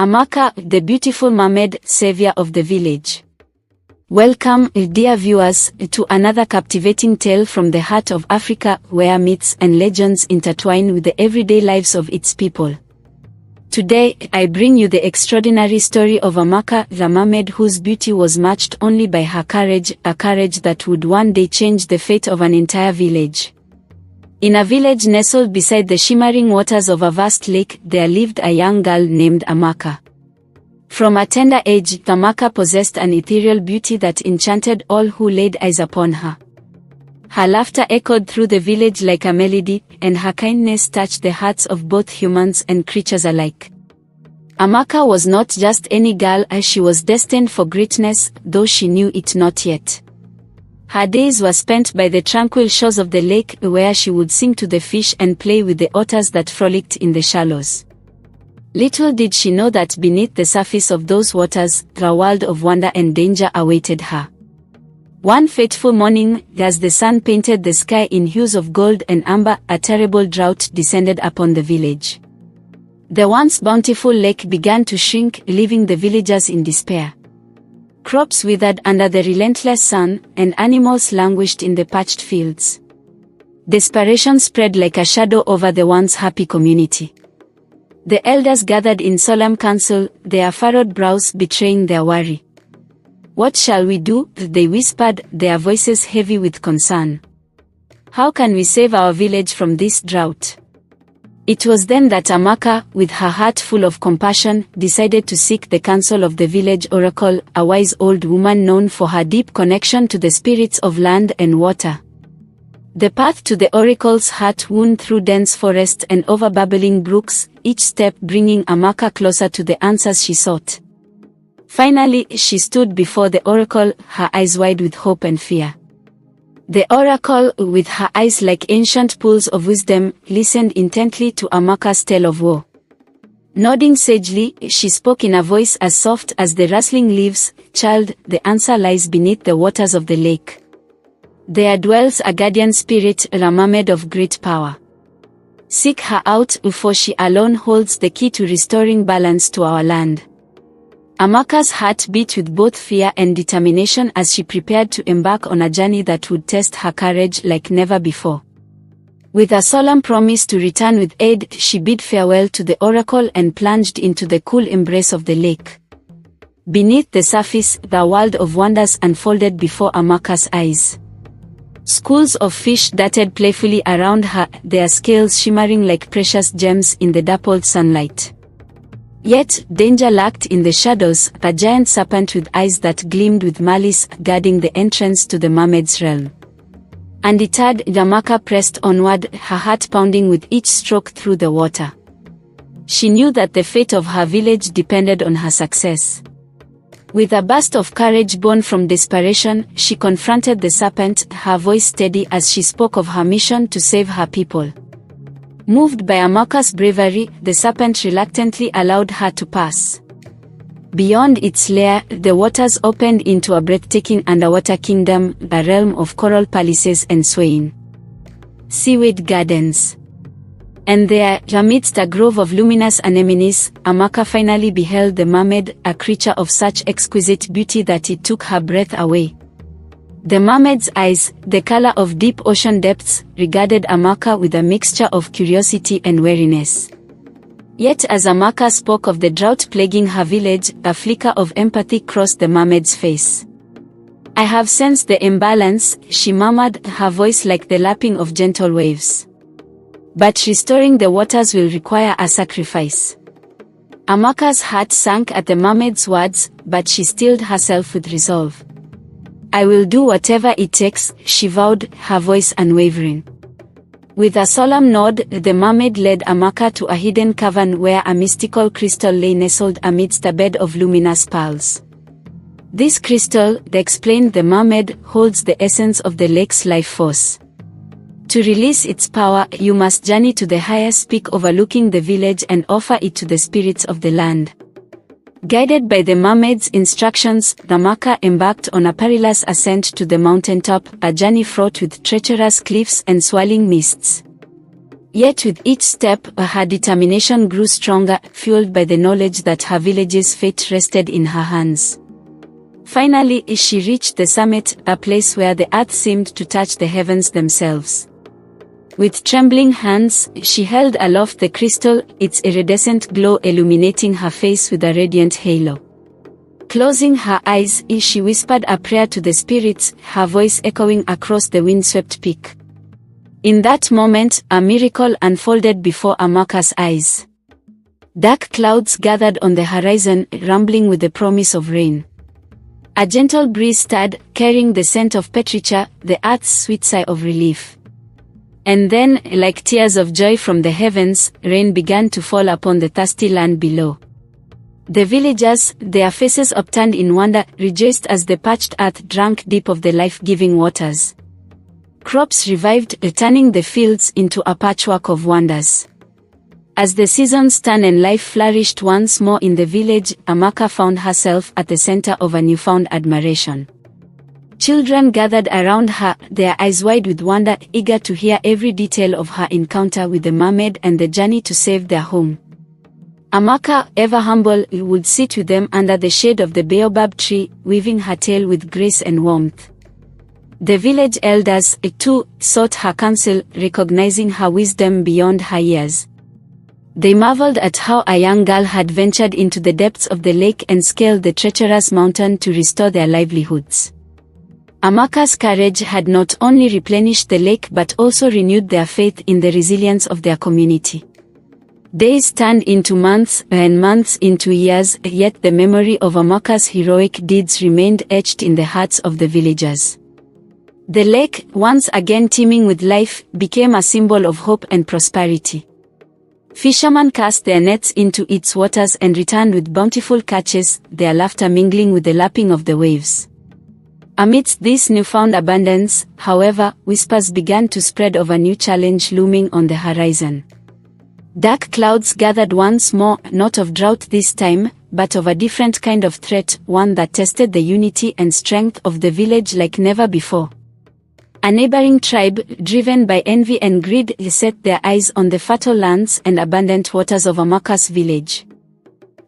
Amaka, the beautiful mermaid, savior of the village. Welcome, dear viewers, to another captivating tale from the heart of Africa, where myths and legends intertwine with the everyday lives of its people. Today, I bring you the extraordinary story of Amaka, the mermaid whose beauty was matched only by her courage, a courage that would one day change the fate of an entire village. In a village nestled beside the shimmering waters of a vast lake, there lived a young girl named Amaka. From a tender age, Amaka possessed an ethereal beauty that enchanted all who laid eyes upon her. Her laughter echoed through the village like a melody, and her kindness touched the hearts of both humans and creatures alike. Amaka was not just any girl, as she was destined for greatness, though she knew it not yet. Her days were spent by the tranquil shores of the lake, where she would sing to the fish and play with the otters that frolicked in the shallows. Little did she know that beneath the surface of those waters, a world of wonder and danger awaited her. One fateful morning, as the sun painted the sky in hues of gold and amber, a terrible drought descended upon the village. The once bountiful lake began to shrink, leaving the villagers in despair. Crops withered under the relentless sun, and animals languished in the parched fields. Desperation spread like a shadow over the once happy community. The elders gathered in solemn council, their furrowed brows betraying their worry. "What shall we do?" they whispered, their voices heavy with concern. "How can we save our village from this drought?" It was then that Amaka, with her heart full of compassion, decided to seek the counsel of the village oracle, a wise old woman known for her deep connection to the spirits of land and water. The path to the oracle's hut wound through dense forests and over babbling brooks, each step bringing Amaka closer to the answers she sought. Finally, she stood before the oracle, her eyes wide with hope and fear. The oracle, with her eyes like ancient pools of wisdom, listened intently to Amaka's tale of woe. Nodding sagely, she spoke in a voice as soft as the rustling leaves, "Child, the answer lies beneath the waters of the lake. There dwells a guardian spirit, a mermaid of great power. Seek her out, for she alone holds the key to restoring balance to our land." Amaka's heart beat with both fear and determination as she prepared to embark on a journey that would test her courage like never before. With a solemn promise to return with aid, she bid farewell to the oracle and plunged into the cool embrace of the lake. Beneath the surface, the world of wonders unfolded before Amaka's eyes. Schools of fish darted playfully around her, their scales shimmering like precious gems in the dappled sunlight. Yet, danger lurked in the shadows, a giant serpent with eyes that gleamed with malice, guarding the entrance to the mermaid's realm. Undeterred, Amaka pressed onward, her heart pounding with each stroke through the water. She knew that the fate of her village depended on her success. With a burst of courage born from desperation, she confronted the serpent, her voice steady as she spoke of her mission to save her people. Moved by Amaka's bravery, the serpent reluctantly allowed her to pass. Beyond its lair, the waters opened into a breathtaking underwater kingdom, a realm of coral palaces and swaying seaweed gardens. And there, amidst a grove of luminous anemones, Amaka finally beheld the mermaid, a creature of such exquisite beauty that it took her breath away. The mermaid's eyes, the color of deep ocean depths, regarded Amaka with a mixture of curiosity and wariness. Yet as Amaka spoke of the drought plaguing her village, a flicker of empathy crossed the mermaid's face. "I have sensed the imbalance," she murmured, her voice like the lapping of gentle waves. "But restoring the waters will require a sacrifice." Amaka's heart sank at the mermaid's words, but she steeled herself with resolve. "I will do whatever it takes," she vowed, her voice unwavering. With a solemn nod, the mermaid led Amaka to a hidden cavern where a mystical crystal lay nestled amidst a bed of luminous pearls. "This crystal," explained the mermaid, "holds the essence of the lake's life force. To release its power, you must journey to the highest peak overlooking the village and offer it to the spirits of the land." Guided by the mermaid's instructions, Amaka embarked on a perilous ascent to the mountaintop, a journey fraught with treacherous cliffs and swirling mists. Yet with each step, her determination grew stronger, fueled by the knowledge that her village's fate rested in her hands. Finally, she reached the summit, a place where the earth seemed to touch the heavens themselves. With trembling hands, she held aloft the crystal, its iridescent glow illuminating her face with a radiant halo. Closing her eyes, she whispered a prayer to the spirits, her voice echoing across the windswept peak. In that moment, a miracle unfolded before Amaka's eyes. Dark clouds gathered on the horizon, rumbling with the promise of rain. A gentle breeze stirred, carrying the scent of petrichor, the earth's sweet sigh of relief. And then, like tears of joy from the heavens, rain began to fall upon the thirsty land below. The villagers, their faces upturned in wonder, rejoiced as the parched earth drank deep of the life-giving waters. Crops revived, turning the fields into a patchwork of wonders. As the seasons turned and life flourished once more in the village, Amaka found herself at the center of a newfound admiration. Children gathered around her, their eyes wide with wonder, eager to hear every detail of her encounter with the mermaid and the journey to save their home. Amaka, ever humble, would sit with them under the shade of the baobab tree, weaving her tale with grace and warmth. The village elders, too, sought her counsel, recognizing her wisdom beyond her years. They marveled at how a young girl had ventured into the depths of the lake and scaled the treacherous mountain to restore their livelihoods. Amaka's courage had not only replenished the lake but also renewed their faith in the resilience of their community. Days turned into months and months into years, yet the memory of Amaka's heroic deeds remained etched in the hearts of the villagers. The lake, once again teeming with life, became a symbol of hope and prosperity. Fishermen cast their nets into its waters and returned with bountiful catches, their laughter mingling with the lapping of the waves. Amidst this newfound abundance, however, whispers began to spread of a new challenge looming on the horizon. Dark clouds gathered once more, not of drought this time, but of a different kind of threat, one that tested the unity and strength of the village like never before. A neighboring tribe, driven by envy and greed, set their eyes on the fertile lands and abundant waters of Amaka's village.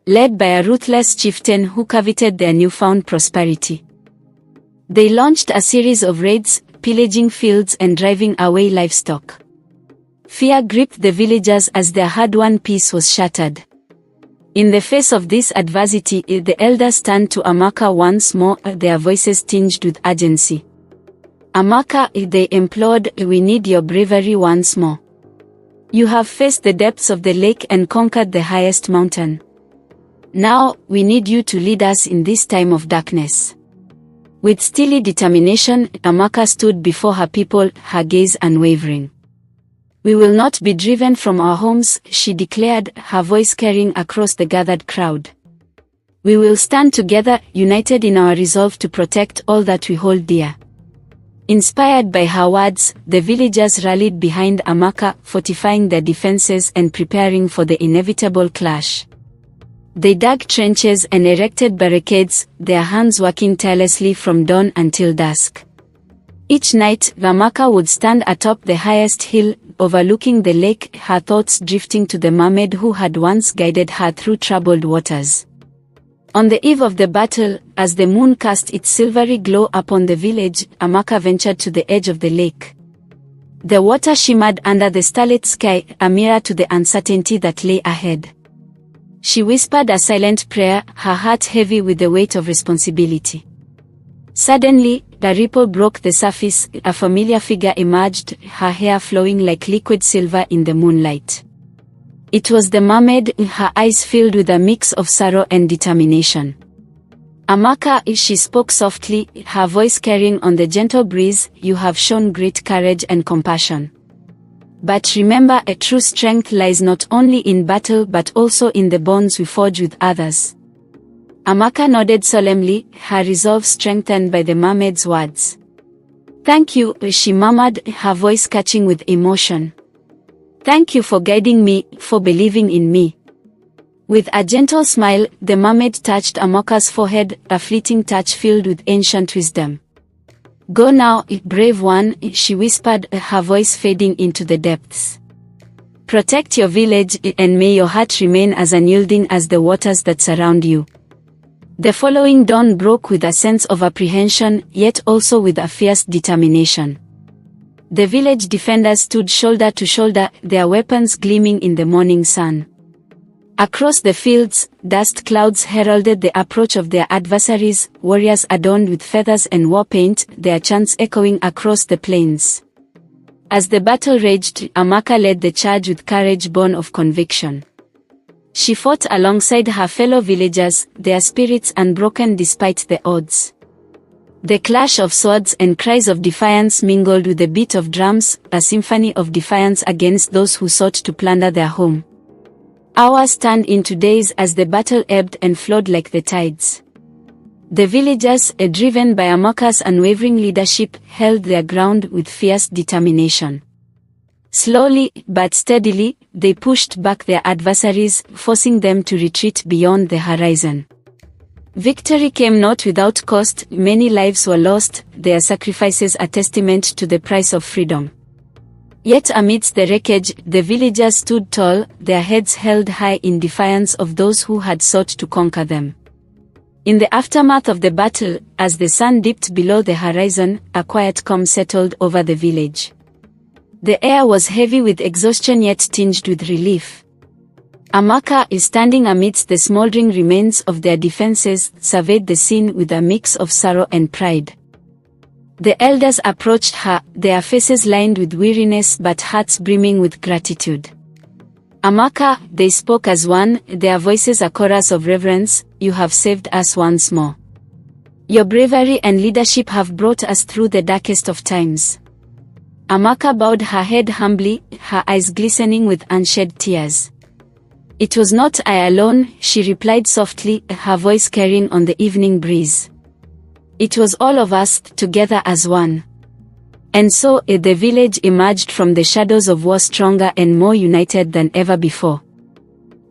Led by a ruthless chieftain who coveted their newfound prosperity, they launched a series of raids, pillaging fields and driving away livestock. Fear gripped the villagers as their hard-won peace was shattered. In the face of this adversity, the elders turned to Amaka once more, their voices tinged with urgency. Amaka, they implored, we need your bravery once more. You have faced the depths of the lake and conquered the highest mountain. Now, we need you to lead us in this time of darkness. With steely determination, Amaka stood before her people, her gaze unwavering. We will not be driven from our homes, she declared, her voice carrying across the gathered crowd. We will stand together, united in our resolve to protect all that we hold dear. Inspired by her words, the villagers rallied behind Amaka, fortifying their defenses and preparing for the inevitable clash. They dug trenches and erected barricades, their hands working tirelessly from dawn until dusk. Each night, Amaka would stand atop the highest hill, overlooking the lake, her thoughts drifting to the mermaid who had once guided her through troubled waters. On the eve of the battle, as the moon cast its silvery glow upon the village, Amaka ventured to the edge of the lake. The water shimmered under the starlit sky, a mirror to the uncertainty that lay ahead. She whispered a silent prayer, her heart heavy with the weight of responsibility. Suddenly, a ripple broke the surface, a familiar figure emerged, her hair flowing like liquid silver in the moonlight. It was the mermaid, her eyes filled with a mix of sorrow and determination. Amaka, she spoke softly, her voice carrying on the gentle breeze, you have shown great courage and compassion. But remember, a true strength lies not only in battle but also in the bonds we forge with others. Amaka nodded solemnly, her resolve strengthened by the mermaid's words. Thank you, she murmured, her voice catching with emotion. Thank you for guiding me, for believing in me. With a gentle smile, the mermaid touched Amaka's forehead, a fleeting touch filled with ancient wisdom. Go now, brave one, she whispered, her voice fading into the depths. Protect your village, and may your heart remain as unyielding as the waters that surround you. The following dawn broke with a sense of apprehension, yet also with a fierce determination. The village defenders stood shoulder to shoulder, their weapons gleaming in the morning sun. Across the fields, dust clouds heralded the approach of their adversaries, warriors adorned with feathers and war paint, their chants echoing across the plains. As the battle raged, Amaka led the charge with courage born of conviction. She fought alongside her fellow villagers, their spirits unbroken despite the odds. The clash of swords and cries of defiance mingled with the beat of drums, a symphony of defiance against those who sought to plunder their home. Hours turned into days as the battle ebbed and flowed like the tides. The villagers, driven by Amaka's unwavering leadership, held their ground with fierce determination. Slowly, but steadily, they pushed back their adversaries, forcing them to retreat beyond the horizon. Victory came not without cost, many lives were lost, their sacrifices a testament to the price of freedom. Yet amidst the wreckage, the villagers stood tall, their heads held high in defiance of those who had sought to conquer them. In the aftermath of the battle, as the sun dipped below the horizon, a quiet calm settled over the village. The air was heavy with exhaustion yet tinged with relief. Amaka, standing amidst the smoldering remains of their defenses, surveyed the scene with a mix of sorrow and pride. The elders approached her, their faces lined with weariness but hearts brimming with gratitude. Amaka, they spoke as one, their voices a chorus of reverence, you have saved us once more. Your bravery and leadership have brought us through the darkest of times. Amaka bowed her head humbly, her eyes glistening with unshed tears. It was not I alone, she replied softly, her voice carrying on the evening breeze. It was all of us, together as one. And so, the village emerged from the shadows of war stronger and more united than ever before.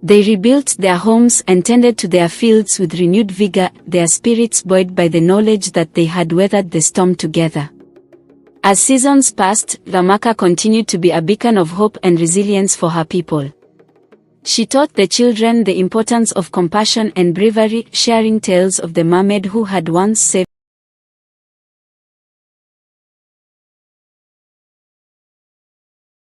They rebuilt their homes and tended to their fields with renewed vigor, their spirits buoyed by the knowledge that they had weathered the storm together. As seasons passed, Amaka continued to be a beacon of hope and resilience for her people. She taught the children the importance of compassion and bravery, sharing tales of the mermaid who had once saved